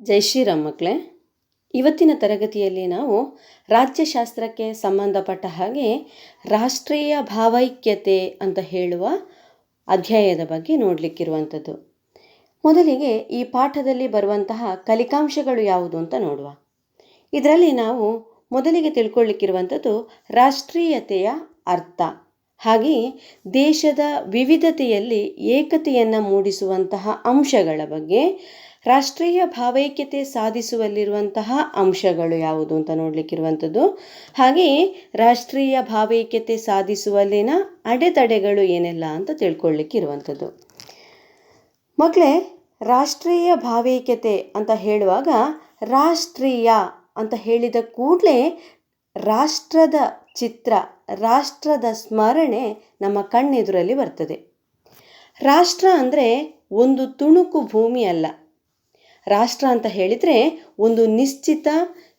ಜೈ ಶ್ರೀರಾಮ್ ಮಕ್ಕಳೇ. ಇವತ್ತಿನ ತರಗತಿಯಲ್ಲಿ ನಾವು ರಾಜ್ಯಶಾಸ್ತ್ರಕ್ಕೆ ಸಂಬಂಧಪಟ್ಟ ಹಾಗೆ ರಾಷ್ಟ್ರೀಯ ಭಾವೈಕ್ಯತೆ ಅಂತ ಹೇಳುವ ಅಧ್ಯಾಯದ ಬಗ್ಗೆ ನೋಡಲಿಕ್ಕಿರುವಂಥದ್ದು. ಮೊದಲಿಗೆ ಈ ಪಾಠದಲ್ಲಿ ಬರುವಂತಹ ಕಲಿಕಾಂಶಗಳು ಯಾವುದು ಅಂತ ನೋಡುವ. ಇದರಲ್ಲಿ ನಾವು ಮೊದಲಿಗೆ ತಿಳ್ಕೊಳ್ಳಿಕ್ಕಿರುವಂಥದ್ದು ರಾಷ್ಟ್ರೀಯತೆಯ ಅರ್ಥ, ಹಾಗೆಯೇ ದೇಶದ ವಿವಿಧತೆಯಲ್ಲಿ ಏಕತೆಯನ್ನು ಮೂಡಿಸುವಂತಹ ಅಂಶಗಳ ಬಗ್ಗೆ, ರಾಷ್ಟ್ರೀಯ ಭಾವೈಕ್ಯತೆ ಸಾಧಿಸುವಲ್ಲಿರುವಂತಹ ಅಂಶಗಳು ಯಾವುದು ಅಂತ ನೋಡಲಿಕ್ಕಿರುವಂಥದ್ದು, ಹಾಗೆಯೇ ರಾಷ್ಟ್ರೀಯ ಭಾವೈಕ್ಯತೆ ಸಾಧಿಸುವಲ್ಲಿನ ಅಡೆತಡೆಗಳು ಏನೆಲ್ಲ ಅಂತ ತಿಳ್ಕೊಳ್ಳಿಕ್ಕಿರುವಂಥದ್ದು. ಮಕ್ಕಳೇ, ರಾಷ್ಟ್ರೀಯ ಭಾವೈಕ್ಯತೆ ಅಂತ ಹೇಳುವಾಗ ರಾಷ್ಟ್ರೀಯ ಅಂತ ಹೇಳಿದ ಕೂಡಲೇ ರಾಷ್ಟ್ರದ ಚಿತ್ರ, ರಾಷ್ಟ್ರದ ಸ್ಮರಣೆ ನಮ್ಮ ಕಣ್ಣೆದುರಲ್ಲಿ ಬರ್ತದೆ. ರಾಷ್ಟ್ರ ಅಂದರೆ ಒಂದು ತುಣುಕು ಭೂಮಿ ಅಲ್ಲ. ರಾಷ್ಟ್ರ ಅಂತ ಹೇಳಿದರೆ ಒಂದು ನಿಶ್ಚಿತ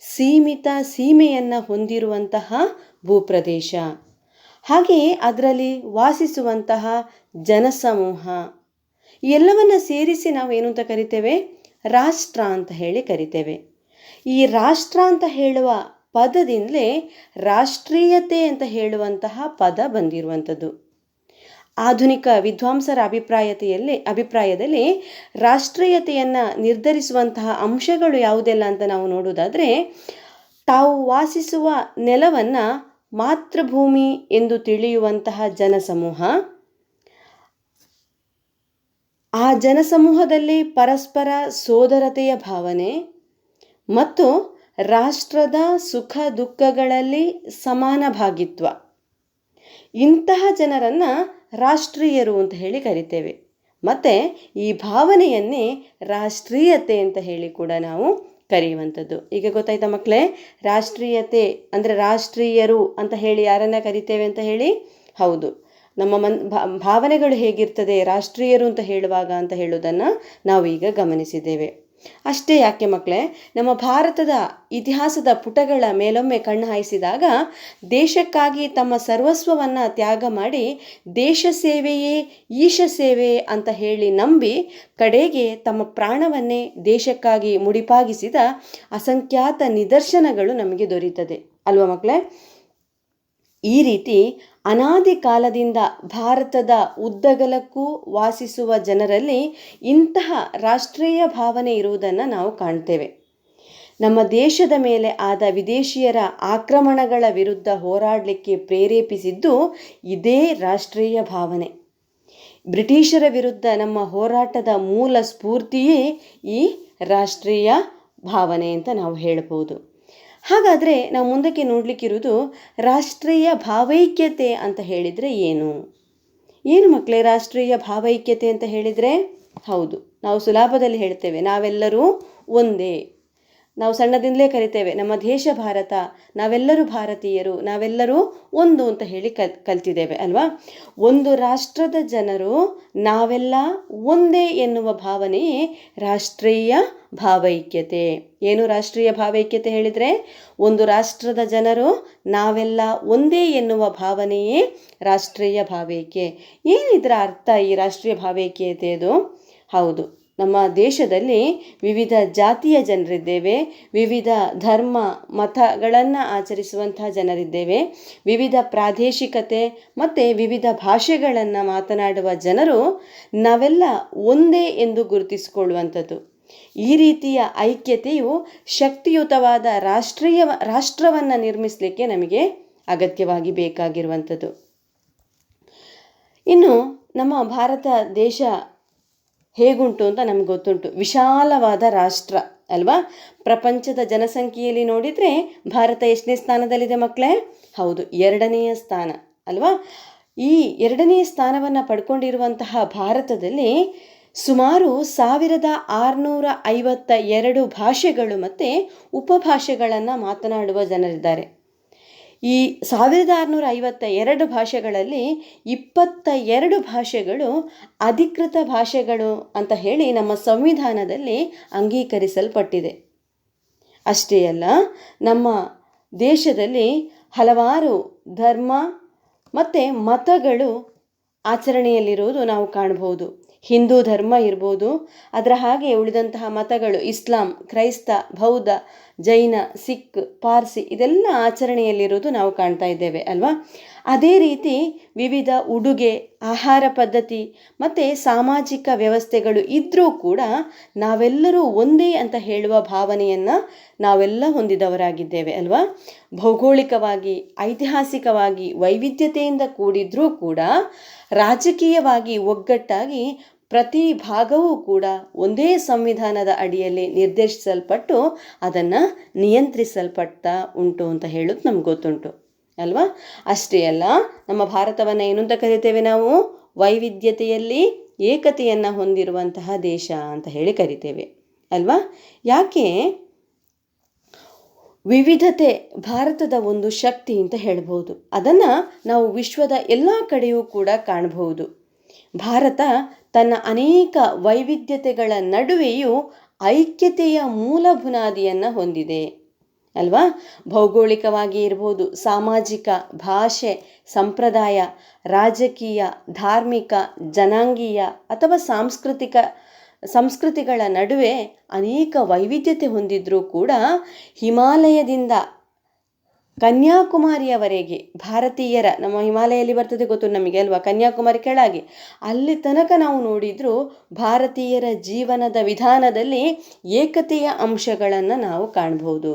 ಸೀಮಿತ ಸೀಮೆಯನ್ನು ಹೊಂದಿರುವಂತಹ ಭೂಪ್ರದೇಶ, ಹಾಗೆಯೇ ಅದರಲ್ಲಿ ವಾಸಿಸುವಂತಹ ಜನಸಮೂಹ, ಎಲ್ಲವನ್ನು ಸೇರಿಸಿ ನಾವೇನು ಅಂತ ಕರಿತೇವೆ? ರಾಷ್ಟ್ರ ಅಂತ ಹೇಳಿ ಕರಿತೇವೆ. ಈ ರಾಷ್ಟ್ರ ಅಂತ ಹೇಳುವ ಪದದಿಂದಲೇ ರಾಷ್ಟ್ರೀಯತೆ ಅಂತ ಹೇಳುವಂತಹ ಪದ ಬಂದಿರುವಂಥದ್ದು. ಆಧುನಿಕ ವಿದ್ವಾಂಸರ ಅಭಿಪ್ರಾಯದಲ್ಲಿ ರಾಷ್ಟ್ರೀಯತೆಯನ್ನು ನಿರ್ಧರಿಸುವಂತಹ ಅಂಶಗಳು ಯಾವುದೆಲ್ಲ ಅಂತ ನಾವು ನೋಡುವುದಾದರೆ, ತಾವು ವಾಸಿಸುವ ನೆಲವನ್ನು ಮಾತೃಭೂಮಿ ಎಂದು ತಿಳಿಯುವಂತಹ ಜನಸಮೂಹ, ಆ ಜನಸಮೂಹದಲ್ಲಿ ಪರಸ್ಪರ ಸೋದರತೆಯ ಭಾವನೆ ಮತ್ತು ರಾಷ್ಟ್ರದ ಸುಖ ದುಃಖಗಳಲ್ಲಿ ಸಮಾನ ಭಾಗಿತ್ವ, ಇಂತಹ ಜನರನ್ನು ರಾಷ್ಟ್ರೀಯರು ಅಂತ ಹೇಳಿ ಕರಿತೇವೆ. ಮತ್ತು ಈ ಭಾವನೆಯನ್ನೇ ರಾಷ್ಟ್ರೀಯತೆ ಅಂತ ಹೇಳಿ ಕೂಡ ನಾವು ಕರೆಯುವಂಥದ್ದು. ಈಗ ಗೊತ್ತಾಯ್ತಾ ಮಕ್ಕಳೇ? ರಾಷ್ಟ್ರೀಯತೆ ಅಂದರೆ ರಾಷ್ಟ್ರೀಯರು ಅಂತ ಹೇಳಿ ಯಾರನ್ನ ಕರಿತೇವೆ ಅಂತ ಹೇಳಿ? ಹೌದು, ನಮ್ಮ ಭಾವನೆಗಳು ಹೇಗಿರ್ತದೆ ರಾಷ್ಟ್ರೀಯರು ಅಂತ ಹೇಳುವಾಗ ಅಂತ ಹೇಳುವುದನ್ನು ನಾವು ಈಗ ಗಮನಿಸಿದ್ದೇವೆ. ಅಷ್ಟೇ ಯಾಕೆ ಮಕ್ಕಳೇ, ನಮ್ಮ ಭಾರತದ ಇತಿಹಾಸದ ಪುಟಗಳ ಮೇಲೊಮ್ಮೆ ಕಣ್ಣು ಹಾಯಿಸಿದಾಗ ದೇಶಕ್ಕಾಗಿ ತಮ್ಮ ಸರ್ವಸ್ವವನ್ನು ತ್ಯಾಗ ಮಾಡಿ ದೇಶ ಸೇವೆಯೇ ಈಶ ಸೇವೆ ಅಂತ ಹೇಳಿ ನಂಬಿ ಕಡೆಗೆ ತಮ್ಮ ಪ್ರಾಣವನ್ನೇ ದೇಶಕ್ಕಾಗಿ ಮುಡಿಪಾಗಿಸಿದ ಅಸಂಖ್ಯಾತ ನಿದರ್ಶನಗಳು ನಮಗೆ ದೊರೀತದೆ ಅಲ್ವಾ ಮಕ್ಕಳೇ? ಈ ರೀತಿ ಅನಾದಿ ಕಾಲದಿಂದ ಭಾರತದ ಉದ್ದಗಲಕ್ಕೂ ವಾಸಿಸುವ ಜನರಲ್ಲಿ ಇಂತಹ ರಾಷ್ಟ್ರೀಯ ಭಾವನೆ ಇರುವುದನ್ನು ನಾವು ಕಾಣ್ತೇವೆ. ನಮ್ಮ ದೇಶದ ಮೇಲೆ ಆದ ವಿದೇಶಿಯರ ಆಕ್ರಮಣಗಳ ವಿರುದ್ಧ ಹೋರಾಡಲಿಕ್ಕೆ ಪ್ರೇರೇಪಿಸಿದ್ದು ಇದೇ ರಾಷ್ಟ್ರೀಯ ಭಾವನೆ. ಬ್ರಿಟಿಷರ ವಿರುದ್ಧ ನಮ್ಮ ಹೋರಾಟದ ಮೂಲ ಸ್ಫೂರ್ತಿಯೇ ಈ ರಾಷ್ಟ್ರೀಯ ಭಾವನೆ ಅಂತ ನಾವು ಹೇಳ್ಬೋದು. ಹಾಗಾದರೆ ನಾವು ಮುಂದಕ್ಕೆ ನೋಡಲಿಕ್ಕಿರುವುದು ರಾಷ್ಟ್ರೀಯ ಭಾವೈಕ್ಯತೆ ಅಂತ ಹೇಳಿದರೆ ಏನು ಮಕ್ಕಳೇ? ರಾಷ್ಟ್ರೀಯ ಭಾವೈಕ್ಯತೆ ಅಂತ ಹೇಳಿದರೆ, ಹೌದು, ನಾವು ಸುಲಭದಲ್ಲಿ ಹೇಳ್ತೇವೆ, ನಾವೆಲ್ಲರೂ ಒಂದೇ. ನಾವು ಸಣ್ಣದಿಂದಲೇ ಕರಿತೇವೆ, ನಮ್ಮ ದೇಶ ಭಾರತ, ನಾವೆಲ್ಲರೂ ಭಾರತೀಯರು, ನಾವೆಲ್ಲರೂ ಒಂದು ಅಂತ ಹೇಳಿ ಕಲ್ತಿದ್ದೇವೆ ಅಲ್ವಾ? ಒಂದು ರಾಷ್ಟ್ರದ ಜನರು ನಾವೆಲ್ಲ ಒಂದೇ ಎನ್ನುವ ಭಾವನೆಯೇ ರಾಷ್ಟ್ರೀಯ ಭಾವೈಕ್ಯತೆ. ಏನು ರಾಷ್ಟ್ರೀಯ ಭಾವೈಕ್ಯತೆ ಹೇಳಿದರೆ? ಒಂದು ರಾಷ್ಟ್ರದ ಜನರು ನಾವೆಲ್ಲ ಒಂದೇ ಎನ್ನುವ ಭಾವನೆಯೇ ರಾಷ್ಟ್ರೀಯ ಭಾವೈಕ್ಯ. ಏನಿದರ ಅರ್ಥ ಈ ರಾಷ್ಟ್ರೀಯ ಭಾವೈಕ್ಯತೆಯದು? ಹೌದು, ನಮ್ಮ ದೇಶದಲ್ಲಿ ವಿವಿಧ ಜಾತಿಯ ಜನರಿದ್ದೇವೆ, ವಿವಿಧ ಧರ್ಮ ಮತಗಳನ್ನು ಆಚರಿಸುವಂತಹ ಜನರಿದ್ದೇವೆ, ವಿವಿಧ ಪ್ರಾದೇಶಿಕತೆ ಮತ್ತು ವಿವಿಧ ಭಾಷೆಗಳನ್ನು ಮಾತನಾಡುವ ಜನರು ನಾವೆಲ್ಲ ಒಂದೇ ಎಂದು ಗುರುತಿಸಿಕೊಳ್ಳುವಂಥದ್ದು. ಈ ರೀತಿಯ ಐಕ್ಯತೆಯು ಶಕ್ತಿಯುತವಾದ ರಾಷ್ಟ್ರವನ್ನು ನಿರ್ಮಿಸಲಿಕ್ಕೆ ನಮಗೆ ಅಗತ್ಯವಾಗಿ ಬೇಕಾಗಿರುವಂಥದ್ದು. ಇನ್ನು ನಮ್ಮ ಭಾರತ ದೇಶ ಹೇಗುಂಟು ಅಂತ ನಮ್ಗೆ ಗೊತ್ತುಂಟು. ವಿಶಾಲವಾದ ರಾಷ್ಟ್ರ ಅಲ್ವಾ? ಪ್ರಪಂಚದ ಜನಸಂಖ್ಯೆಯಲ್ಲಿ ನೋಡಿದರೆ ಭಾರತ ಎಷ್ಟನೇ ಸ್ಥಾನದಲ್ಲಿದೆ ಮಕ್ಕಳೇ? ಹೌದು, 2ನೇ ಸ್ಥಾನ ಅಲ್ವಾ? ಈ 2ನೇ ಸ್ಥಾನವನ್ನು ಪಡ್ಕೊಂಡಿರುವಂತಹ ಭಾರತದಲ್ಲಿ ಸುಮಾರು 1652 ಭಾಷೆಗಳು ಮತ್ತು ಉಪಭಾಷೆಗಳನ್ನು ಮಾತನಾಡುವ ಜನರಿದ್ದಾರೆ. ಈ 1652 ಭಾಷೆಗಳಲ್ಲಿ 22 ಭಾಷೆಗಳು ಅಧಿಕೃತ ಭಾಷೆಗಳು ಅಂತ ಹೇಳಿ ನಮ್ಮ ಸಂವಿಧಾನದಲ್ಲಿ ಅಂಗೀಕರಿಸಲ್ಪಟ್ಟಿದೆ. ಅಷ್ಟೇ ಅಲ್ಲ, ನಮ್ಮ ದೇಶದಲ್ಲಿ ಹಲವಾರು ಧರ್ಮ ಮತ್ತು ಮತಗಳು ಆಚರಣೆಯಲ್ಲಿರುವುದು ನಾವು ಕಾಣಬಹುದು. ಹಿಂದೂ ಧರ್ಮ ಇರ್ಬೋದು, ಅದರ ಹಾಗೆ ಉಳಿದಂತಹ ಮತಗಳು ಇಸ್ಲಾಂ, ಕ್ರೈಸ್ತ, ಬೌದ್ಧ, ಜೈನ, ಸಿಖ್, ಪಾರ್ಸಿ ಇದೆಲ್ಲ ಆಚರಣೆಯಲ್ಲಿರೋದು ನಾವು ಕಾಣ್ತಾ ಇದ್ದೇವೆ ಅಲ್ವಾ. ಅದೇ ರೀತಿ ವಿವಿಧ ಉಡುಗೆ, ಆಹಾರ ಪದ್ಧತಿ ಮತ್ತು ಸಾಮಾಜಿಕ ವ್ಯವಸ್ಥೆಗಳು ಇದ್ದರೂ ಕೂಡ ನಾವೆಲ್ಲರೂ ಒಂದೇ ಅಂತ ಹೇಳುವ ಭಾವನೆಯನ್ನು ನಾವೆಲ್ಲ ಹೊಂದಿದವರಾಗಿದ್ದೇವೆ ಅಲ್ವಾ. ಭೌಗೋಳಿಕವಾಗಿ, ಐತಿಹಾಸಿಕವಾಗಿ ವೈವಿಧ್ಯತೆಯಿಂದ ಕೂಡಿದ್ರೂ ಕೂಡ ರಾಜಕೀಯವಾಗಿ ಒಗ್ಗಟ್ಟಾಗಿ ಪ್ರತಿ ಭಾಗವೂ ಕೂಡ ಒಂದೇ ಸಂವಿಧಾನದ ಅಡಿಯಲ್ಲಿ ನಿರ್ದೇಶಿಸಲ್ಪಟ್ಟು ಅದನ್ನು ನಿಯಂತ್ರಿಸಲ್ಪಡ್ತಾ ಉಂಟು ಅಂತ ಹೇಳೋದು ನಮ್ಗೆ ಗೊತ್ತುಂಟು ಅಲ್ವಾ. ಅಷ್ಟೇ ಅಲ್ಲ, ನಮ್ಮ ಭಾರತವನ್ನು ಏನು ಅಂತ ಕರಿತೇವೆ ನಾವು? ವೈವಿಧ್ಯತೆಯಲ್ಲಿ ಏಕತೆಯನ್ನು ಹೊಂದಿರುವಂತಹ ದೇಶ ಅಂತ ಹೇಳಿ ಕರಿತೇವೆ ಅಲ್ವಾ. ಯಾಕೆ? ವಿವಿಧತೆ ಭಾರತದ ಒಂದು ಶಕ್ತಿ ಅಂತ ಹೇಳ್ಬೋದು. ಅದನ್ನು ನಾವು ವಿಶ್ವದ ಎಲ್ಲ ಕಡೆಯೂ ಕೂಡ ಕಾಣಬಹುದು. ಭಾರತ ತನ್ನ ಅನೇಕ ವೈವಿಧ್ಯತೆಗಳ ನಡುವೆಯೂ ಐಕ್ಯತೆಯ ಮೂಲ ಬುನಾದಿಯನ್ನು ಹೊಂದಿದೆ ಅಲ್ವಾ. ಭೌಗೋಳಿಕವಾಗಿ ಇರ್ಬೋದು, ಸಾಮಾಜಿಕ, ಭಾಷೆ, ಸಂಪ್ರದಾಯ, ರಾಜಕೀಯ, ಧಾರ್ಮಿಕ, ಜನಾಂಗೀಯ ಅಥವಾ ಸಂಸ್ಕೃತಿಗಳ ನಡುವೆ ಅನೇಕ ವೈವಿಧ್ಯತೆ ಹೊಂದಿದ್ರೂ ಕೂಡ ಹಿಮಾಲಯದಿಂದ ಕನ್ಯಾಕುಮಾರಿಯವರೆಗೆ ಭಾರತೀಯರ, ನಮ್ಮ ಹಿಮಾಲಯಲ್ಲಿ ಬರ್ತದೆ ಗೊತ್ತು ನಮಗೆ ಅಲ್ವಾ, ಕನ್ಯಾಕುಮಾರಿ ಕೆಳಗೆ ಅಲ್ಲಿ ತನಕ ನಾವು ನೋಡಿದರೂ ಭಾರತೀಯರ ಜೀವನದ ವಿಧಾನದಲ್ಲಿ ಏಕತೆಯ ಅಂಶಗಳನ್ನು ನಾವು ಕಾಣಬಹುದು.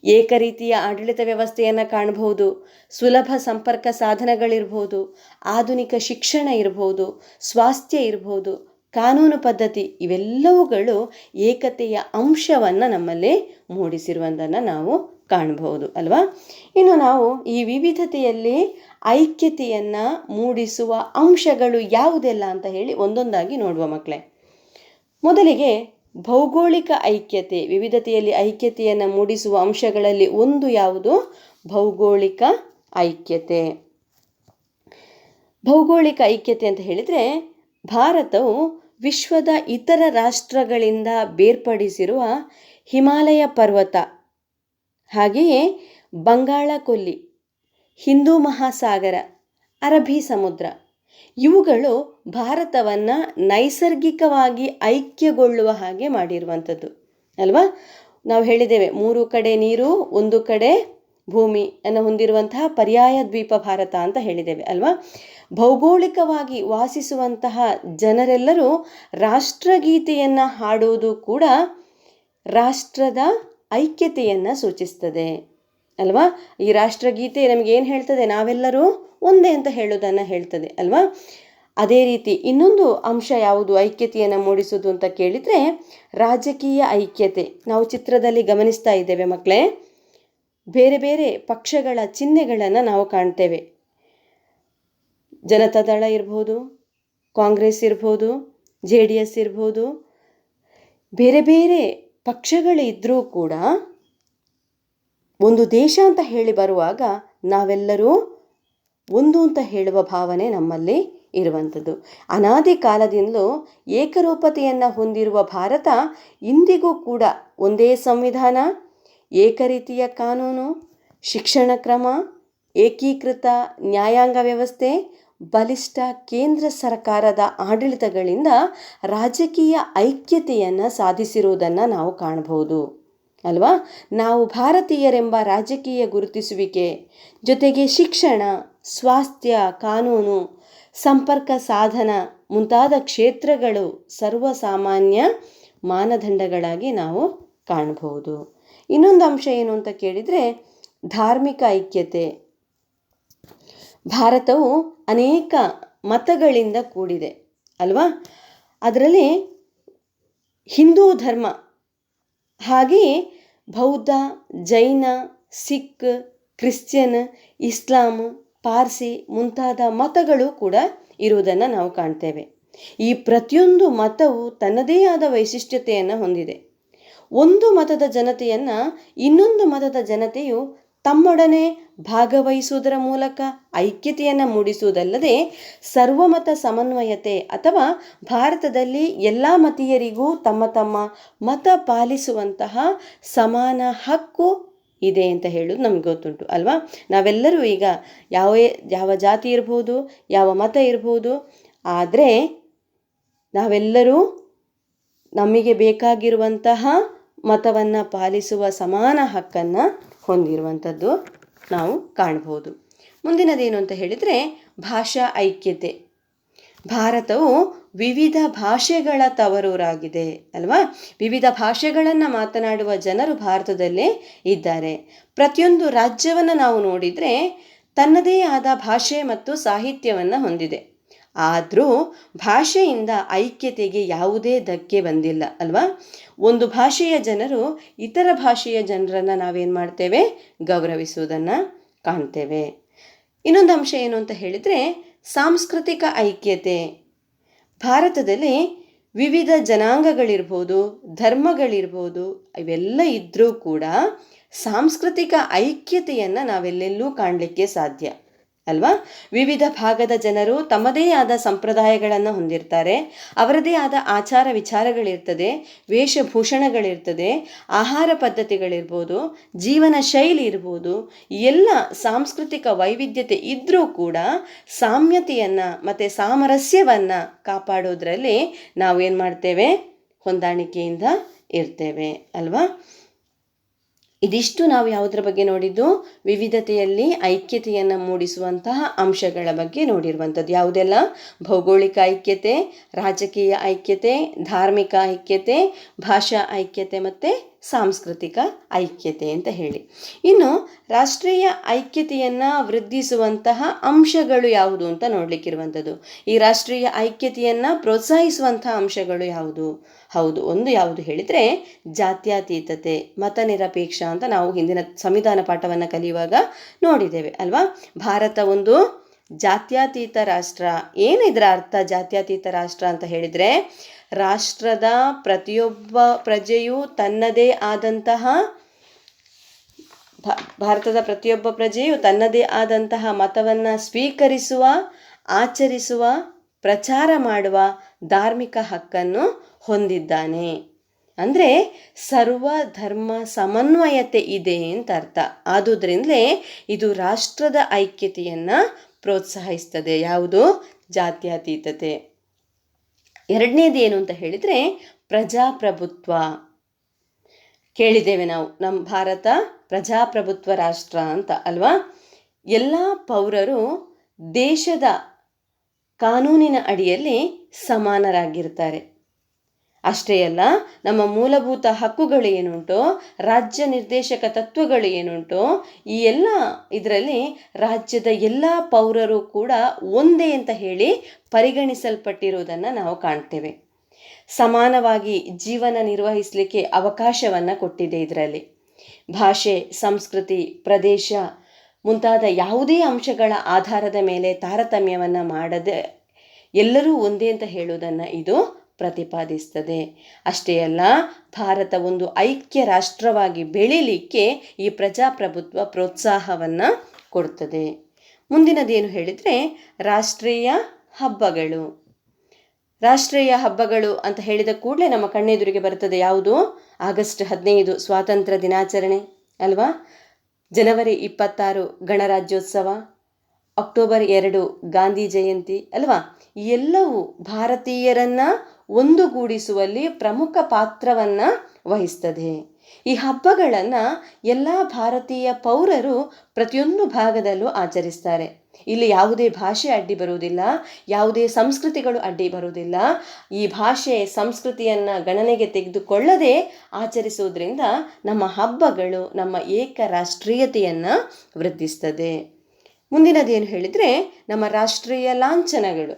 ಏಕರೀತಿಯ ಆಡಳಿತ ವ್ಯವಸ್ಥೆಯನ್ನು ಕಾಣಬಹುದು, ಸುಲಭ ಸಂಪರ್ಕ ಸಾಧನಗಳಿರ್ಬೋದು, ಆಧುನಿಕ ಶಿಕ್ಷಣ ಇರ್ಬೋದು, ಸ್ವಾಸ್ಥ್ಯ ಇರ್ಬೋದು, ಕಾನೂನು ಪದ್ಧತಿ, ಇವೆಲ್ಲವುಗಳು ಏಕತೆಯ ಅಂಶವನ್ನು ನಮ್ಮಲ್ಲಿ ಮೂಡಿಸಿರುವುದನ್ನು ನಾವು ಕಾಣಬಹುದು ಅಲ್ವಾ. ಇನ್ನು ನಾವು ಈ ವಿವಿಧತೆಯಲ್ಲಿ ಐಕ್ಯತೆಯನ್ನು ಮೂಡಿಸುವ ಅಂಶಗಳು ಯಾವುದೆಲ್ಲ ಅಂತ ಹೇಳಿ ಒಂದೊಂದಾಗಿ ನೋಡುವ ಮಕ್ಕಳೇ. ಮೊದಲಿಗೆ ಭೌಗೋಳಿಕ ಐಕ್ಯತೆ, ವಿವಿಧತೆಯಲ್ಲಿ ಐಕ್ಯತೆಯನ್ನು ಮೂಡಿಸುವ ಅಂಶಗಳಲ್ಲಿ ಒಂದು ಯಾವುದು? ಭೌಗೋಳಿಕ ಐಕ್ಯತೆ. ಭೌಗೋಳಿಕ ಐಕ್ಯತೆ ಅಂತ ಹೇಳಿದರೆ, ಭಾರತವು ವಿಶ್ವದ ಇತರ ರಾಷ್ಟ್ರಗಳಿಂದ ಬೇರ್ಪಡಿಸಿರುವ ಹಿಮಾಲಯ ಪರ್ವತ, ಹಾಗೆಯೇ ಬಂಗಾಳ ಕೊಲ್ಲಿ, ಹಿಂದೂ ಮಹಾಸಾಗರ, ಅರಬ್ಬಿ ಸಮುದ್ರ ಇವುಗಳು ಭಾರತವನ್ನು ನೈಸರ್ಗಿಕವಾಗಿ ಐಕ್ಯಗೊಳ್ಳುವ ಹಾಗೆ ಮಾಡಿರುವಂಥದ್ದು ಅಲ್ವಾ. ನಾವು ಹೇಳಿದ್ದೇವೆ 3 ಕಡೆ ನೀರು, 1 ಕಡೆ ಭೂಮಿ ಅನ್ನು ಹೊಂದಿರುವಂತಹ ಪರ್ಯಾಯ ದ್ವೀಪ ಭಾರತ ಅಂತ ಹೇಳಿದ್ದೇವೆ ಅಲ್ವಾ. ಭೌಗೋಳಿಕವಾಗಿ ವಾಸಿಸುವಂತಹ ಜನರೆಲ್ಲರೂ ರಾಷ್ಟ್ರಗೀತೆಯನ್ನು ಹಾಡುವುದು ಕೂಡ ರಾಷ್ಟ್ರದ ಐಕ್ಯತೆಯನ್ನು ಸೂಚಿಸ್ತದೆ ಅಲ್ವಾ. ಈ ರಾಷ್ಟ್ರಗೀತೆ ನಮಗೇನು ಹೇಳ್ತದೆ? ನಾವೆಲ್ಲರೂ ಒಂದೇ ಅಂತ ಹೇಳೋದನ್ನು ಹೇಳ್ತದೆ ಅಲ್ವಾ. ಅದೇ ರೀತಿ ಇನ್ನೊಂದು ಅಂಶ ಯಾವುದು ಐಕ್ಯತೆಯನ್ನು ಮೂಡಿಸೋದು ಅಂತ ಕೇಳಿದರೆ, ರಾಜಕೀಯ ಐಕ್ಯತೆ. ನಾವು ಚಿತ್ರದಲ್ಲಿ ಗಮನಿಸ್ತಾ ಇದ್ದೇವೆ ಮಕ್ಕಳೇ, ಬೇರೆ ಬೇರೆ ಪಕ್ಷಗಳ ಚಿಹ್ನೆಗಳನ್ನು ನಾವು ಕಾಣ್ತೇವೆ. ಜನತಾದಳ ಇರ್ಬೋದು, ಕಾಂಗ್ರೆಸ್ ಇರ್ಬೋದು, JDS ಇರ್ಬೋದು, ಬೇರೆ ಬೇರೆ ಪಕ್ಷಗಳಿದ್ದರೂ ಕೂಡ ಒಂದು ದೇಶ ಅಂತ ಹೇಳಿ ಬರುವಾಗ ನಾವೆಲ್ಲರೂ ಒಂದು ಅಂತ ಹೇಳುವ ಭಾವನೆ ನಮ್ಮಲ್ಲಿ ಇರುವಂಥದ್ದು. ಅನಾದಿ ಕಾಲದಿಂದಲೂ ಏಕರೂಪತೆಯನ್ನು ಹೊಂದಿರುವ ಭಾರತ ಇಂದಿಗೂ ಕೂಡ ಒಂದೇ ಸಂವಿಧಾನ, ಏಕರೀತಿಯ ಕಾನೂನು, ಶಿಕ್ಷಣ ಕ್ರಮ, ಏಕೀಕೃತ ನ್ಯಾಯಾಂಗ ವ್ಯವಸ್ಥೆ, ಬಲಿಷ್ಠ ಕೇಂದ್ರ ಸರ್ಕಾರದ ಆಡಳಿತಗಳಿಂದ ರಾಜಕೀಯ ಐಕ್ಯತೆಯನ್ನು ಸಾಧಿಸಿರುವುದನ್ನು ನಾವು ಕಾಣಬಹುದು ಅಲ್ವಾ. ನಾವು ಭಾರತೀಯರೆಂಬ ರಾಜಕೀಯ ಗುರುತಿಸುವಿಕೆ ಜೊತೆಗೆ ಶಿಕ್ಷಣ, ಸ್ವಾಸ್ಥ್ಯ, ಕಾನೂನು, ಸಂಪರ್ಕ ಸಾಧನ ಮುಂತಾದ ಕ್ಷೇತ್ರಗಳು ಸರ್ವಸಾಮಾನ್ಯ ಮಾನದಂಡಗಳಾಗಿ ನಾವು ಕಾಣಬಹುದು. ಇನ್ನೊಂದು ಅಂಶ ಏನು ಅಂತ ಕೇಳಿದರೆ, ಧಾರ್ಮಿಕ ಐಕ್ಯತೆ. ಭಾರತವು ಅನೇಕ ಮತಗಳಿಂದ ಕೂಡಿದೆ ಅಲ್ವಾ. ಅದರಲ್ಲಿ ಹಿಂದೂ ಧರ್ಮ, ಹಾಗೆಯೇ ಬೌದ್ಧ, ಜೈನ, ಸಿಖ್, ಕ್ರಿಶ್ಚಿಯನ್, ಇಸ್ಲಾಂ, ಪಾರ್ಸಿ ಮುಂತಾದ ಮತಗಳು ಕೂಡ ಇರುವುದನ್ನು ನಾವು ಕಾಣ್ತೇವೆ. ಈ ಪ್ರತಿಯೊಂದು ಮತವು ತನ್ನದೇ ಆದ ವೈಶಿಷ್ಟ್ಯತೆಯನ್ನು ಹೊಂದಿದೆ. ಒಂದು ಮತದ ಜನತೆಯನ್ನು ಇನ್ನೊಂದು ಮತದ ಜನತೆಯು ತಮ್ಮೊಡನೆ ಭಾಗವಹಿಸುವುದರ ಮೂಲಕ ಐಕ್ಯತೆಯನ್ನು ಮೂಡಿಸುವುದಲ್ಲದೆ ಸರ್ವಮತ ಸಮನ್ವಯತೆ ಅಥವಾ ಭಾರತದಲ್ಲಿ ಎಲ್ಲ ಮತೀಯರಿಗೂ ತಮ್ಮ ತಮ್ಮ ಮತ ಪಾಲಿಸುವಂತಹ ಸಮಾನ ಹಕ್ಕು ಇದೆ ಅಂತ ಹೇಳೋದು ನಮ್ಗೆ ಗೊತ್ತುಂಟು ಅಲ್ವಾ. ನಾವೆಲ್ಲರೂ ಈಗ ಯಾವ ಜಾತಿ ಇರ್ಬೋದು, ಯಾವ ಮತ ಇರ್ಬೋದು, ಆದರೆ ನಾವೆಲ್ಲರೂ ನಮಗೆ ಬೇಕಾಗಿರುವಂತಹ ಮತವನ್ನು ಪಾಲಿಸುವ ಸಮಾನ ಹಕ್ಕನ್ನು ಹೊಂದಿರುವಂಥದ್ದು ನಾವು ಕಾಣ್ಬೋದು. ಮುಂದಿನದೇನು ಅಂತ ಹೇಳಿದರೆ ಭಾಷಾ ಐಕ್ಯತೆ. ಭಾರತವು ವಿವಿಧ ಭಾಷೆಗಳ ತವರೂರಾಗಿದೆ ಅಲ್ವಾ. ವಿವಿಧ ಭಾಷೆಗಳನ್ನು ಮಾತನಾಡುವ ಜನರು ಭಾರತದಲ್ಲೇ ಇದ್ದಾರೆ. ಪ್ರತಿಯೊಂದು ರಾಜ್ಯವನ್ನು ನಾವು ನೋಡಿದರೆ ತನ್ನದೇ ಆದ ಭಾಷೆ ಮತ್ತು ಸಾಹಿತ್ಯವನ್ನು ಹೊಂದಿದೆ. ಆದರೂ ಭಾಷೆಯಿಂದ ಐಕ್ಯತೆಗೆ ಯಾವುದೇ ಧಕ್ಕೆ ಬಂದಿಲ್ಲ ಅಲ್ವಾ. ಒಂದು ಭಾಷೆಯ ಜನರು ಇತರ ಭಾಷೆಯ ಜನರನ್ನು ನಾವೇನು ಮಾಡ್ತೇವೆ, ಗೌರವಿಸುವುದನ್ನು ಕಾಣ್ತೇವೆ. ಇನ್ನೊಂದು ಅಂಶ ಏನು ಅಂತ ಹೇಳಿದರೆ ಸಾಂಸ್ಕೃತಿಕ ಐಕ್ಯತೆ. ಭಾರತದಲ್ಲಿ ವಿವಿಧ ಜನಾಂಗಗಳಿರ್ಬೋದು, ಧರ್ಮಗಳಿರ್ಬೋದು, ಇವೆಲ್ಲ ಇದ್ದರೂ ಕೂಡ ಸಾಂಸ್ಕೃತಿಕ ಐಕ್ಯತೆಯನ್ನು ನಾವೆಲ್ಲೆಲ್ಲೂ ಕಾಣಲಿಕ್ಕೆ ಸಾಧ್ಯ ಅಲ್ವಾ. ವಿವಿಧ ಭಾಗದ ಜನರು ತಮ್ಮದೇ ಆದ ಸಂಪ್ರದಾಯಗಳನ್ನು ಹೊಂದಿರ್ತಾರೆ. ಅವರದೇ ಆದ ಆಚಾರ ವಿಚಾರಗಳಿರ್ತದೆ, ವೇಷಭೂಷಣಗಳಿರ್ತದೆ, ಆಹಾರ ಪದ್ಧತಿಗಳಿರ್ಬೋದು, ಜೀವನ ಶೈಲಿ ಇರ್ಬೋದು. ಎಲ್ಲ ಸಾಂಸ್ಕೃತಿಕ ವೈವಿಧ್ಯತೆ ಇದ್ದರೂ ಕೂಡ ಸಾಮ್ಯತೆಯನ್ನು ಮತ್ತು ಸಾಮರಸ್ಯವನ್ನು ಕಾಪಾಡೋದ್ರಲ್ಲಿ ನಾವೇನು ಮಾಡ್ತೇವೆ, ಹೊಂದಾಣಿಕೆಯಿಂದ ಇರ್ತೇವೆ ಅಲ್ವಾ. ಇದಿಷ್ಟು ನಾವು ಯಾವುದರ ಬಗ್ಗೆ ನೋಡಿದ್ದು, ವಿವಿಧತೆಯಲ್ಲಿ ಐಕ್ಯತೆಯನ್ನು ಮೂಡಿಸುವಂತಹ ಅಂಶಗಳ ಬಗ್ಗೆ ನೋಡಿರುವಂಥದ್ದು. ಯಾವುದೆಲ್ಲ? ಭೌಗೋಳಿಕ ಐಕ್ಯತೆ, ರಾಜಕೀಯ ಐಕ್ಯತೆ, ಧಾರ್ಮಿಕ ಐಕ್ಯತೆ, ಭಾಷಾ ಐಕ್ಯತೆ ಮತ್ತು ಸಾಂಸ್ಕೃತಿಕ ಐಕ್ಯತೆ ಅಂತ ಹೇಳಿ. ಇನ್ನು ರಾಷ್ಟ್ರೀಯ ಐಕ್ಯತೆಯನ್ನು ವೃದ್ಧಿಸುವಂತಹ ಅಂಶಗಳು ಯಾವುದು ಅಂತ ನೋಡಲಿಕ್ಕಿರುವಂಥದ್ದು. ಈ ರಾಷ್ಟ್ರೀಯ ಐಕ್ಯತೆಯನ್ನು ಪ್ರೋತ್ಸಾಹಿಸುವಂತಹ ಅಂಶಗಳು ಯಾವುದು? ಹೌದು, ಒಂದು ಯಾವುದು ಹೇಳಿದರೆ ಜಾತ್ಯತೀತತೆ, ಮತ ನಿರಪೇಕ್ಷ ಅಂತ ನಾವು ಹಿಂದಿನ ಸಂವಿಧಾನ ಪಾಠವನ್ನು ಕಲಿಯುವಾಗ ನೋಡಿದ್ದೇವೆ ಅಲ್ವಾ. ಭಾರತ ಒಂದು ಜಾತ್ಯತೀತ ರಾಷ್ಟ್ರ. ಏನು ಇದರ ಅರ್ಥ ಜಾತ್ಯತೀತ ರಾಷ್ಟ್ರ ಅಂತ ಹೇಳಿದರೆ, ರಾಷ್ಟ್ರದ ಪ್ರತಿಯೊಬ್ಬ ಪ್ರಜೆಯು ತನ್ನದೇ ಆದಂತಹ ಭಾರತದ ಪ್ರತಿಯೊಬ್ಬ ಪ್ರಜೆಯು ತನ್ನದೇ ಆದಂತಹ ಮತವನ್ನು ಸ್ವೀಕರಿಸುವ, ಆಚರಿಸುವ, ಪ್ರಚಾರ ಮಾಡುವ ಧಾರ್ಮಿಕ ಹಕ್ಕನ್ನು ಹೊಂದಿದ್ದಾನೆ. ಅಂದರೆ ಸರ್ವ ಧರ್ಮ ಸಮನ್ವಯತೆ ಇದೆ ಅಂತ ಅರ್ಥ. ಆದುದರಿಂದಲೇ ಇದು ರಾಷ್ಟ್ರದ ಐಕ್ಯತೆಯನ್ನು ಪ್ರೋತ್ಸಾಹಿಸ್ತದೆ. ಯಾವುದು? ಜಾತ್ಯತೀತತೆ. ಎರಡನೇದು ಏನು ಅಂತ ಹೇಳಿದರೆ ಪ್ರಜಾಪ್ರಭುತ್ವ. ಕೇಳಿದ್ದೇವೆ ನಾವು, ನಮ್ಮ ಭಾರತ ಪ್ರಜಾಪ್ರಭುತ್ವ ರಾಷ್ಟ್ರ ಅಂತ ಅಲ್ವಾ. ಎಲ್ಲ ಪೌರರು ದೇಶದ ಕಾನೂನಿನ ಅಡಿಯಲ್ಲಿ ಸಮಾನರಾಗಿರ್ತಾರೆ. ಅಷ್ಟೇ ಅಲ್ಲ, ನಮ್ಮ ಮೂಲಭೂತ ಹಕ್ಕುಗಳು ಏನುಂಟೋ, ರಾಜ್ಯ ನಿರ್ದೇಶಕ ತತ್ವಗಳು ಏನುಂಟೋ, ಈ ಎಲ್ಲ ಇದರಲ್ಲಿ ರಾಜ್ಯದ ಎಲ್ಲ ಪೌರರು ಕೂಡ ಒಂದೇ ಅಂತ ಹೇಳಿ ಪರಿಗಣಿಸಲ್ಪಟ್ಟಿರುವುದನ್ನು ನಾವು ಕಾಣ್ತೇವೆ. ಸಮಾನವಾಗಿ ಜೀವನ ನಿರ್ವಹಿಸಲಿಕ್ಕೆ ಅವಕಾಶವನ್ನು ಕೊಟ್ಟಿದೆ ಇದರಲ್ಲಿ. ಭಾಷೆ, ಸಂಸ್ಕೃತಿ, ಪ್ರದೇಶ ಮುಂತಾದ ಯಾವುದೇ ಅಂಶಗಳ ಆಧಾರದ ಮೇಲೆ ತಾರತಮ್ಯವನ್ನು ಮಾಡದೆ ಎಲ್ಲರೂ ಒಂದೇ ಅಂತ ಹೇಳುವುದನ್ನು ಇದು ಪ್ರತಿಪಾದಿಸ್ತದೆ. ಅಷ್ಟೇ ಅಲ್ಲ, ಭಾರತ ಒಂದು ಐಕ್ಯ ರಾಷ್ಟ್ರವಾಗಿ ಬೆಳೀಲಿಕ್ಕೆ ಈ ಪ್ರಜಾಪ್ರಭುತ್ವ ಪ್ರೋತ್ಸಾಹವನ್ನು ಕೊಡ್ತದೆ. ಮುಂದಿನದೇನು ಹೇಳಿದರೆ ರಾಷ್ಟ್ರೀಯ ಹಬ್ಬಗಳು. ರಾಷ್ಟ್ರೀಯ ಹಬ್ಬಗಳು ಅಂತ ಹೇಳಿದ ಕೂಡಲೇ ನಮ್ಮ ಕಣ್ಣೆದುರಿಗೆ ಬರ್ತದೆ ಯಾವುದು? ಆಗಸ್ಟ್ 15 ಸ್ವಾತಂತ್ರ್ಯ ದಿನಾಚರಣೆ ಅಲ್ವಾ. ಜನವರಿ 26 ಗಣರಾಜ್ಯೋತ್ಸವ, ಅಕ್ಟೋಬರ್ 2 ಗಾಂಧಿ ಜಯಂತಿ ಅಲ್ವಾ. ಎಲ್ಲವೂ ಭಾರತೀಯರನ್ನು ಒಂದುಗೂಡಿಸುವಲ್ಲಿ ಪ್ರಮುಖ ಪಾತ್ರವನ್ನು ವಹಿಸ್ತದೆ. ಈ ಹಬ್ಬಗಳನ್ನು ಎಲ್ಲ ಭಾರತೀಯ ಪೌರರು ಪ್ರತಿಯೊಂದು ಭಾಗದಲ್ಲೂ ಆಚರಿಸ್ತಾರೆ. ಇಲ್ಲಿ ಯಾವುದೇ ಭಾಷೆ ಅಡ್ಡಿ ಬರುವುದಿಲ್ಲ, ಯಾವುದೇ ಸಂಸ್ಕೃತಿಗಳು ಅಡ್ಡಿ ಬರುವುದಿಲ್ಲ. ಈ ಭಾಷೆ ಸಂಸ್ಕೃತಿಯನ್ನು ಗಣನೆಗೆ ತೆಗೆದುಕೊಳ್ಳದೆ ಆಚರಿಸುವುದರಿಂದ ನಮ್ಮ ಹಬ್ಬಗಳು ನಮ್ಮ ಏಕ ರಾಷ್ಟ್ರೀಯತೆಯನ್ನು ವೃದ್ಧಿಸ್ತದೆ. ಮುಂದಿನದೇನು ಹೇಳಿದರೆ ನಮ್ಮ ರಾಷ್ಟ್ರೀಯ ಲಾಂಛನಗಳು.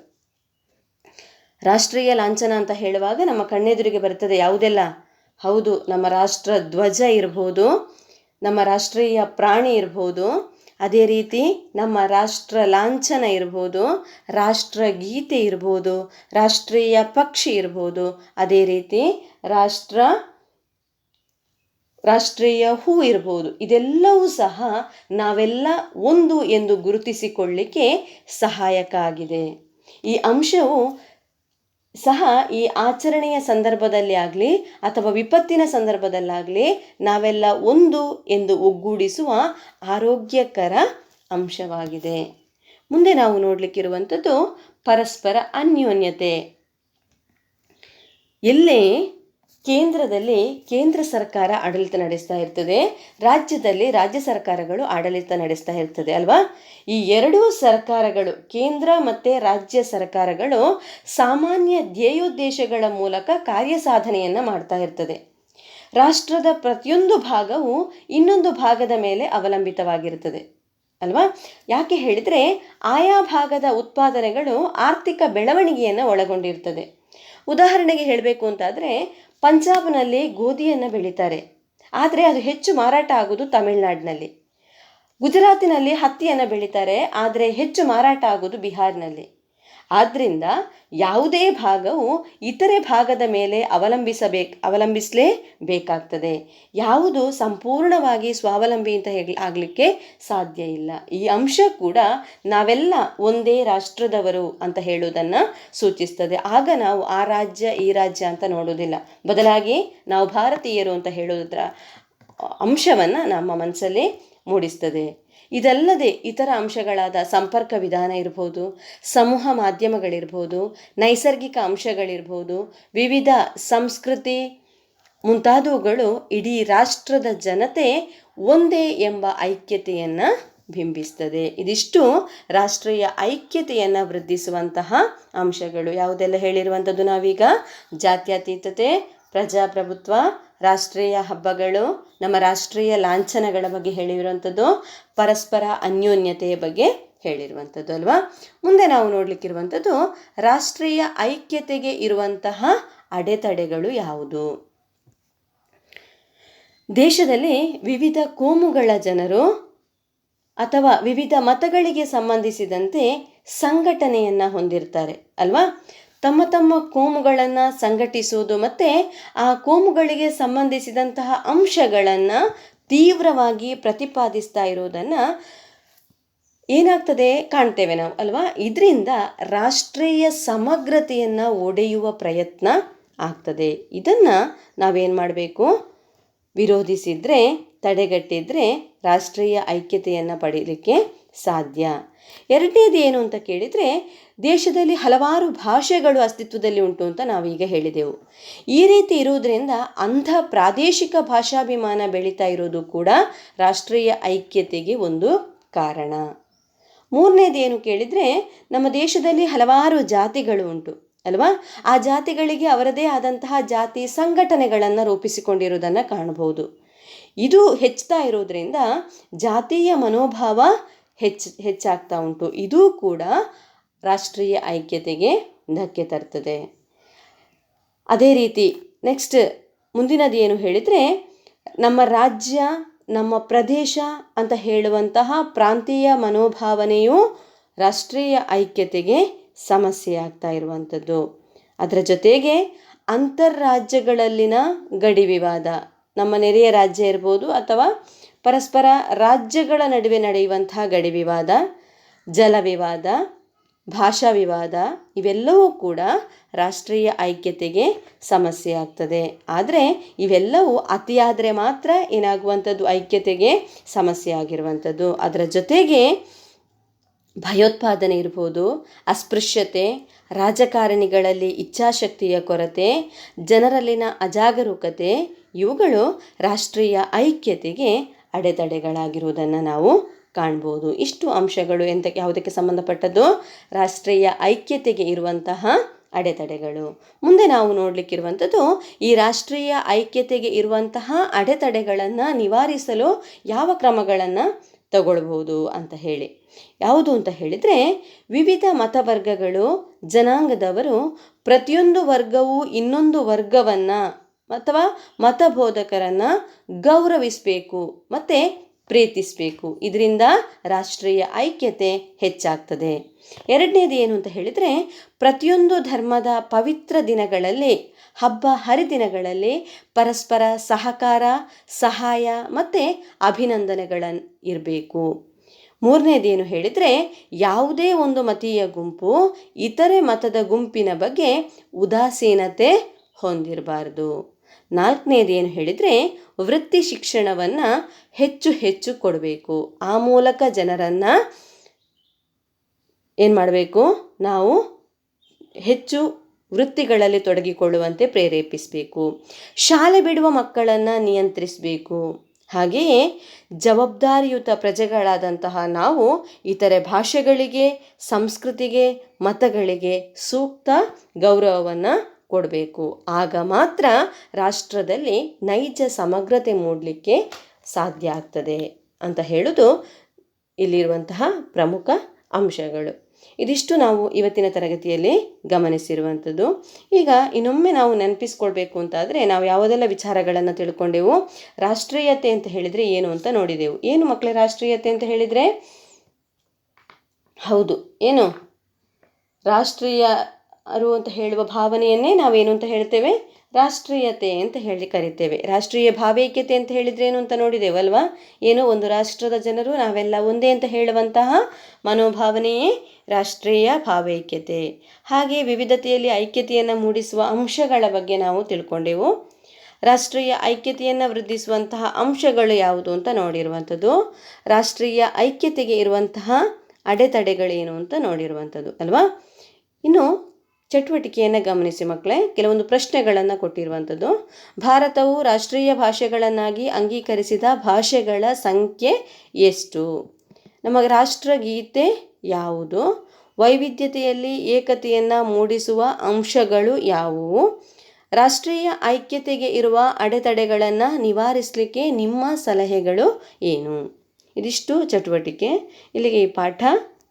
ರಾಷ್ಟ್ರೀಯ ಲಾಂಛನ ಅಂತ ಹೇಳುವಾಗ ನಮ್ಮ ಕಣ್ಣೆದುರಿಗೆ ಬರ್ತದೆ ಯಾವುದೆಲ್ಲ? ಹೌದು, ನಮ್ಮ ರಾಷ್ಟ್ರ ಧ್ವಜ ಇರ್ಬೋದು, ನಮ್ಮ ರಾಷ್ಟ್ರೀಯ ಪ್ರಾಣಿ ಇರ್ಬೋದು, ಅದೇ ರೀತಿ ನಮ್ಮ ರಾಷ್ಟ್ರ ಲಾಂಛನ ಇರ್ಬೋದು, ರಾಷ್ಟ್ರಗೀತೆ ಇರ್ಬೋದು, ರಾಷ್ಟ್ರೀಯ ಪಕ್ಷಿ ಇರ್ಬೋದು, ಅದೇ ರೀತಿ ರಾಷ್ಟ್ರೀಯ ಹೂ ಇರ್ಬೋದು. ಇದೆಲ್ಲವೂ ಸಹ ನಾವೆಲ್ಲ ಒಂದು ಎಂದು ಗುರುತಿಸಿಕೊಳ್ಳಲಿಕ್ಕೆ ಸಹಾಯಕ ಆಗಿದೆ. ಈ ಅಂಶವು ಸಹ ಈ ಆಚರಣೆಯ ಸಂದರ್ಭದಲ್ಲಿ ಆಗಲಿ ಅಥವಾ ವಿಪತ್ತಿನ ಸಂದರ್ಭದಲ್ಲಾಗಲಿ ನಾವೆಲ್ಲ ಒಂದು ಎಂದು ಒಗ್ಗೂಡಿಸುವ ಆರೋಗ್ಯಕರ ಅಂಶವಾಗಿದೆ. ಮುಂದೆ ನಾವು ನೋಡಲಿಕ್ಕಿರುವಂಥದ್ದು ಪರಸ್ಪರ ಅನ್ಯೋನ್ಯತೆ. ಎಲ್ಲೇ ಕೇಂದ್ರದಲ್ಲಿ ಕೇಂದ್ರ ಸರ್ಕಾರ ಆಡಳಿತ ನಡೆಸ್ತಾ ಇರ್ತದೆ, ರಾಜ್ಯದಲ್ಲಿ ರಾಜ್ಯ ಸರ್ಕಾರಗಳು ಆಡಳಿತ ನಡೆಸ್ತಾ ಇರ್ತದೆ ಅಲ್ವಾ. ಈ ಎರಡೂ ಸರ್ಕಾರಗಳು, ಕೇಂದ್ರ ಮತ್ತು ರಾಜ್ಯ ಸರ್ಕಾರಗಳು ಸಾಮಾನ್ಯ ಧ್ಯೇಯೋದ್ದೇಶಗಳ ಮೂಲಕ ಕಾರ್ಯಸಾಧನೆಯನ್ನು ಮಾಡ್ತಾ ಇರ್ತದೆ. ರಾಷ್ಟ್ರದ ಪ್ರತಿಯೊಂದು ಭಾಗವು ಇನ್ನೊಂದು ಭಾಗದ ಮೇಲೆ ಅವಲಂಬಿತವಾಗಿರುತ್ತದೆ ಅಲ್ವಾ. ಯಾಕೆ ಹೇಳಿದರೆ ಆಯಾ ಭಾಗದ ಉತ್ಪಾದನೆಗಳು ಆರ್ಥಿಕ ಬೆಳವಣಿಗೆಯನ್ನು ಒಳಗೊಂಡಿರ್ತದೆ. ಉದಾಹರಣೆಗೆ ಹೇಳಬೇಕು ಅಂತಾದರೆ ಪಂಜಾಬ್ನಲ್ಲಿ ಗೋಧಿಯನ್ನು ಬೆಳೀತಾರೆ, ಆದರೆ ಅದು ಹೆಚ್ಚು ಮಾರಾಟ ಆಗೋದು ತಮಿಳುನಾಡಿನಲ್ಲಿ. ಗುಜರಾತಿನಲ್ಲಿ ಹತ್ತಿಯನ್ನು ಬೆಳೀತಾರೆ, ಆದರೆ ಹೆಚ್ಚು ಮಾರಾಟ ಆಗೋದು ಬಿಹಾರ್ನಲ್ಲಿ. ಆದ್ದರಿಂದ ಯಾವುದೇ ಭಾಗವು ಇತರೆ ಭಾಗದ ಮೇಲೆ ಅವಲಂಬಿಸಲೇಬೇಕಾಗ್ತದೆ. ಯಾವುದು ಸಂಪೂರ್ಣವಾಗಿ ಸ್ವಾವಲಂಬಿ ಅಂತ ಆಗಲಿಕ್ಕೆ ಸಾಧ್ಯ ಇಲ್ಲ. ಈ ಅಂಶ ಕೂಡ ನಾವೆಲ್ಲ ಒಂದೇ ರಾಷ್ಟ್ರದವರು ಅಂತ ಹೇಳುವುದನ್ನು ಸೂಚಿಸ್ತದೆ. ಆಗ ನಾವು ಆ ರಾಜ್ಯ ಈ ರಾಜ್ಯ ಅಂತ ನೋಡೋದಿಲ್ಲ, ಬದಲಾಗಿ ನಾವು ಭಾರತೀಯರು ಅಂತ ಹೇಳೋದ್ರ ಅಂಶವನ್ನು ನಮ್ಮ ಮನಸ್ಸಲ್ಲಿ ಮೂಡಿಸ್ತದೆ. ಇದಲ್ಲದೆ ಇತರ ಅಂಶಗಳಾದ ಸಂಪರ್ಕ ವಿಧಾನ ಇರ್ಬೋದು, ಸಮೂಹ ಮಾಧ್ಯಮಗಳಿರ್ಬೋದು, ನೈಸರ್ಗಿಕ ಅಂಶಗಳಿರ್ಬೋದು, ವಿವಿಧ ಸಂಸ್ಕೃತಿ ಮುಂತಾದವುಗಳು ಇಡೀ ರಾಷ್ಟ್ರದ ಜನತೆ ಒಂದೇ ಎಂಬ ಐಕ್ಯತೆಯನ್ನು ಬಿಂಬಿಸ್ತದೆ. ಇದಿಷ್ಟು ರಾಷ್ಟ್ರೀಯ ಐಕ್ಯತೆಯನ್ನು ವೃದ್ಧಿಸುವಂತಹ ಅಂಶಗಳು. ಯಾವುದೆಲ್ಲ ಹೇಳಿರುವಂಥದ್ದು ನಾವೀಗ? ಜಾತ್ಯತೀತತೆ, ಪ್ರಜಾಪ್ರಭುತ್ವ, ರಾಷ್ಟ್ರೀಯ ಹಬ್ಬಗಳು, ನಮ್ಮ ರಾಷ್ಟ್ರೀಯ ಲಾಂಛನಗಳ ಬಗ್ಗೆ ಹೇಳಿರುವಂಥದ್ದು, ಪರಸ್ಪರ ಅನ್ಯೋನ್ಯತೆಯ ಬಗ್ಗೆ ಹೇಳಿರುವಂಥದ್ದು ಅಲ್ವಾ. ಮುಂದೆ ನಾವು ನೋಡಲಿಕ್ಕಿರುವಂಥದ್ದು ರಾಷ್ಟ್ರೀಯ ಐಕ್ಯತೆಗೆ ಇರುವಂತಹ ಅಡೆತಡೆಗಳು ಯಾವುದು? ದೇಶದಲ್ಲಿ ವಿವಿಧ ಕೋಮುಗಳ ಜನರು ಅಥವಾ ವಿವಿಧ ಮತಗಳಿಗೆ ಸಂಬಂಧಿಸಿದಂತೆ ಸಂಘಟನೆಯನ್ನು ಹೊಂದಿರ್ತಾರೆ ಅಲ್ವಾ. ತಮ್ಮ ತಮ್ಮ ಕೋಮುಗಳನ್ನು ಸಂಘಟಿಸುವುದು ಮತ್ತು ಆ ಕೋಮುಗಳಿಗೆ ಸಂಬಂಧಿಸಿದಂತಹ ಅಂಶಗಳನ್ನು ತೀವ್ರವಾಗಿ ಪ್ರತಿಪಾದಿಸ್ತಾ ಇರೋದನ್ನು ಏನಾಗ್ತದೆ ಕಾಣ್ತೇವೆ ನಾವು ಅಲ್ವಾ. ಇದರಿಂದ ರಾಷ್ಟ್ರೀಯ ಸಮಗ್ರತೆಯನ್ನು ಒಡೆಯುವ ಪ್ರಯತ್ನ ಆಗ್ತದೆ. ಇದನ್ನು ನಾವೇನು ಮಾಡಬೇಕು? ವಿರೋಧಿಸಿದರೆ, ತಡೆಗಟ್ಟಿದರೆ ರಾಷ್ಟ್ರೀಯ ಐಕ್ಯತೆಯನ್ನು ಪಡೀಲಿಕ್ಕೆ ಸಾಧ್ಯ. ಎರಡನೇದು ಏನು ಅಂತ ಕೇಳಿದರೆ, ದೇಶದಲ್ಲಿ ಹಲವಾರು ಭಾಷೆಗಳು ಅಸ್ತಿತ್ವದಲ್ಲಿ ಉಂಟು ಅಂತ ನಾವೀಗ ಹೇಳಿದೆವು. ಈ ರೀತಿ ಇರುವುದರಿಂದ ಅಂಥ ಪ್ರಾದೇಶಿಕ ಭಾಷಾಭಿಮಾನ ಬೆಳೀತಾ ಇರೋದು ಕೂಡ ರಾಷ್ಟ್ರೀಯ ಐಕ್ಯತೆಗೆ ಒಂದು ಕಾರಣ. ಮೂರನೇದು ಏನು ಕೇಳಿದರೆ, ನಮ್ಮ ದೇಶದಲ್ಲಿ ಹಲವಾರು ಜಾತಿಗಳು ಉಂಟು ಅಲ್ವಾ. ಆ ಜಾತಿಗಳಿಗೆ ಅವರದೇ ಆದಂತಹ ಜಾತಿ ಸಂಘಟನೆಗಳನ್ನು ರೂಪಿಸಿಕೊಂಡಿರುವುದನ್ನು ಕಾಣಬಹುದು. ಇದು ಹೆಚ್ಚುತ್ತಾ ಇರೋದ್ರಿಂದ ಜಾತೀಯ ಮನೋಭಾವ ಹೆಚ್ಚಾಗ್ತಾ ಉಂಟು. ಇದೂ ಕೂಡ ರಾಷ್ಟ್ರೀಯ ಐಕ್ಯತೆಗೆ ಧಕ್ಕೆ ತರ್ತದೆ. ಅದೇ ರೀತಿ ನೆಕ್ಸ್ಟ್ ಮುಂದಿನದು ಏನು ಹೇಳಿದರೆ, ನಮ್ಮ ರಾಜ್ಯ, ನಮ್ಮ ಪ್ರದೇಶ ಅಂತ ಹೇಳುವಂತಹ ಪ್ರಾಂತೀಯ ಮನೋಭಾವನೆಯು ರಾಷ್ಟ್ರೀಯ ಐಕ್ಯತೆಗೆ ಸಮಸ್ಯೆ ಆಗ್ತಾ ಇರುವಂಥದ್ದು. ಅದರ ಜೊತೆಗೆ ಅಂತರ್ರಾಜ್ಯಗಳಲ್ಲಿನ ಗಡಿ ವಿವಾದ, ನಮ್ಮ ನೆರೆಯ ರಾಜ್ಯ ಇರ್ಬೋದು ಅಥವಾ ಪರಸ್ಪರ ರಾಜ್ಯಗಳ ನಡುವೆ ನಡೆಯುವಂತಹ ಗಡಿ ವಿವಾದ, ಜಲ ವಿವಾದ, ಭಾಷಾ ವಿವಾದ, ಇವೆಲ್ಲವೂ ಕೂಡ ರಾಷ್ಟ್ರೀಯ ಐಕ್ಯತೆಗೆ ಸಮಸ್ಯೆ ಆಗ್ತದೆ. ಆದರೆ ಇವೆಲ್ಲವೂ ಅತಿಯಾದರೆ ಮಾತ್ರ ಏನಾಗುವಂಥದ್ದು? ಐಕ್ಯತೆಗೆ ಸಮಸ್ಯೆ ಆಗಿರುವಂಥದ್ದು. ಅದರ ಜೊತೆಗೆ ಭಯೋತ್ಪಾದನೆ ಇರ್ಬೋದು, ಅಸ್ಪೃಶ್ಯತೆ, ರಾಜಕಾರಣಿಗಳಲ್ಲಿ ಇಚ್ಛಾಶಕ್ತಿಯ ಕೊರತೆ, ಜನರಲ್ಲಿನ ಅಜಾಗರೂಕತೆ, ಇವುಗಳು ರಾಷ್ಟ್ರೀಯ ಐಕ್ಯತೆಗೆ ಅಡೆತಡೆಗಳಾಗಿರುವುದನ್ನು ನಾವು ಕಾಣ್ಬೋದು. ಇಷ್ಟು ಅಂಶಗಳು ಯಾವುದಕ್ಕೆ ಸಂಬಂಧಪಟ್ಟದ್ದು? ರಾಷ್ಟ್ರೀಯ ಐಕ್ಯತೆಗೆ ಇರುವಂತಹ ಅಡೆತಡೆಗಳು. ಮುಂದೆ ನಾವು ನೋಡಲಿಕ್ಕಿರುವಂಥದ್ದು ಈ ರಾಷ್ಟ್ರೀಯ ಐಕ್ಯತೆಗೆ ಇರುವಂತಹ ಅಡೆತಡೆಗಳನ್ನು ನಿವಾರಿಸಲು ಯಾವ ಕ್ರಮಗಳನ್ನು ತಗೊಳ್ಬೋದು ಅಂತ ಹೇಳಿ. ಯಾವುದು ಅಂತ ಹೇಳಿದರೆ, ವಿವಿಧ ಮತವರ್ಗಗಳು, ಜನಾಂಗದವರು ಪ್ರತಿಯೊಂದು ವರ್ಗವು ಇನ್ನೊಂದು ವರ್ಗವನ್ನು ಅಥವಾ ಮತಬೋಧಕರನ್ನು ಗೌರವಿಸಬೇಕು ಮತ್ತು ಪ್ರೀತಿಸಬೇಕು. ಇದರಿಂದ ರಾಷ್ಟ್ರೀಯ ಐಕ್ಯತೆ ಹೆಚ್ಚಾಗ್ತದೆ. ಎರಡನೇದು ಏನು ಅಂತ ಹೇಳಿದರೆ, ಪ್ರತಿಯೊಂದು ಧರ್ಮದ ಪವಿತ್ರ ದಿನಗಳಲ್ಲಿ, ಹಬ್ಬ ಹರಿದಿನಗಳಲ್ಲಿ ಪರಸ್ಪರ ಸಹಕಾರ, ಸಹಾಯ ಮತ್ತು ಅಭಿನಂದನೆಗಳನ್ನು ಇರಬೇಕು. ಮೂರನೇದೇನು ಹೇಳಿದರೆ, ಯಾವುದೇ ಒಂದು ಮತೀಯ ಗುಂಪು ಇತರೆ ಮತದ ಗುಂಪಿನ ಬಗ್ಗೆ ಉದಾಸೀನತೆ ಹೊಂದಿರಬಾರ್ದು. ನಾಲ್ಕನೇದೇನು ಹೇಳಿದರೆ, ವೃತ್ತಿ ಶಿಕ್ಷಣವನ್ನು ಹೆಚ್ಚು ಕೊಡಬೇಕು. ಆ ಮೂಲಕ ಜನರನ್ನು ಏನು ಮಾಡಬೇಕು? ನಾವು ಹೆಚ್ಚು ವೃತ್ತಿಗಳಲ್ಲಿ ತೊಡಗಿಕೊಳ್ಳುವಂತೆ ಪ್ರೇರೇಪಿಸಬೇಕು. ಶಾಲೆ ಬಿಡುವ ಮಕ್ಕಳನ್ನು ನಿಯಂತ್ರಿಸಬೇಕು. ಹಾಗೆಯೇ ಜವಾಬ್ದಾರಿಯುತ ಪ್ರಜೆಗಳಾದಂತಹ ನಾವು ಇತರೆ ಭಾಷೆಗಳಿಗೆ, ಸಂಸ್ಕೃತಿಗೆ, ಮತಗಳಿಗೆ ಸೂಕ್ತ ಗೌರವವನ್ನು ಕೊಡಬೇಕು. ಆಗ ಮಾತ್ರ ರಾಷ್ಟ್ರದಲ್ಲಿ ನೈಜ ಸಮಗ್ರತೆ ಮೂಡಲಿಕ್ಕೆ ಸಾಧ್ಯ ಆಗ್ತದೆ ಅಂತ ಹೇಳೋದು ಇಲ್ಲಿರುವಂತಹ ಪ್ರಮುಖ ಅಂಶಗಳು. ಇದಿಷ್ಟು ನಾವು ಇವತ್ತಿನ ತರಗತಿಯಲ್ಲಿ ಗಮನಿಸಿರುವಂಥದ್ದು. ಈಗ ಇನ್ನೊಮ್ಮೆ ನಾವು ನೆನಪಿಸ್ಕೊಳ್ಬೇಕು ಅಂತಾದರೆ ನಾವು ಯಾವುದೆಲ್ಲ ವಿಚಾರಗಳನ್ನು ತಿಳ್ಕೊಂಡೆವು. ರಾಷ್ಟ್ರೀಯತೆ ಅಂತ ಹೇಳಿದರೆ ಏನು ಅಂತ ನೋಡಿದೆವು. ಏನು ಮಕ್ಕಳೇ ರಾಷ್ಟ್ರೀಯತೆ ಅಂತ ಹೇಳಿದರೆ? ಹೌದು, ಏನು ರಾಷ್ಟ್ರೀಯರು ಅಂತ ಹೇಳುವ ಭಾವನೆಯನ್ನೇ ನಾವೇನು ಅಂತ ಹೇಳ್ತೇವೆ? ರಾಷ್ಟ್ರೀಯತೆ ಅಂತ ಹೇಳಿ ಕರಿತೇವೆ. ರಾಷ್ಟ್ರೀಯ ಭಾವೈಕ್ಯತೆ ಅಂತ ಹೇಳಿದರೆ ಏನು ಅಂತ ನೋಡಿದೆವಲ್ವಾ? ಏನು ಒಂದು ರಾಷ್ಟ್ರದ ಜನರು ನಾವೆಲ್ಲ ಒಂದೇ ಅಂತ ಹೇಳುವಂತಹ ಮನೋಭಾವನೆಯೇ ರಾಷ್ಟ್ರೀಯ ಭಾವೈಕ್ಯತೆ. ಹಾಗೆ ವಿವಿಧತೆಯಲ್ಲಿ ಐಕ್ಯತೆಯನ್ನು ಮೂಡಿಸುವ ಅಂಶಗಳ ಬಗ್ಗೆ ನಾವು ತಿಳ್ಕೊಂಡೆವು. ರಾಷ್ಟ್ರೀಯ ಐಕ್ಯತೆಯನ್ನು ವೃದ್ಧಿಸುವಂತಹ ಅಂಶಗಳು ಯಾವುದು ಅಂತ ನೋಡಿರುವಂಥದ್ದು. ರಾಷ್ಟ್ರೀಯ ಐಕ್ಯತೆಗೆ ಇರುವಂತಹ ಅಡೆತಡೆಗಳೇನು ಅಂತ ನೋಡಿರುವಂಥದ್ದು ಅಲ್ವಾ? ಇನ್ನು ಚಟುವಟಿಕೆಯನ್ನು ಗಮನಿಸಿ ಮಕ್ಕಳೇ. ಕೆಲವೊಂದು ಪ್ರಶ್ನೆಗಳನ್ನು ಕೊಟ್ಟಿರುವಂಥದ್ದು. ಭಾರತವು ರಾಷ್ಟ್ರೀಯ ಭಾಷೆಗಳನ್ನಾಗಿ ಅಂಗೀಕರಿಸಿದ ಭಾಷೆಗಳ ಸಂಖ್ಯೆ ಎಷ್ಟು? ನಮ್ಮ ರಾಷ್ಟ್ರಗೀತೆ ಯಾವುದು? ವೈವಿಧ್ಯತೆಯಲ್ಲಿ ಏಕತೆಯನ್ನು ಮೂಡಿಸುವ ಅಂಶಗಳು ಯಾವುವು? ರಾಷ್ಟ್ರೀಯ ಐಕ್ಯತೆಗೆ ಇರುವ ಅಡೆತಡೆಗಳನ್ನು ನಿವಾರಿಸಲಿಕ್ಕೆ ನಿಮ್ಮ ಸಲಹೆಗಳು ಏನು? ಇದಿಷ್ಟು ಚಟುವಟಿಕೆ. ಇಲ್ಲಿಗೆ ಈ ಪಾಠ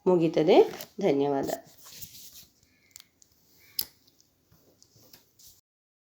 ಮುಗೀತದೆ. ಧನ್ಯವಾದ.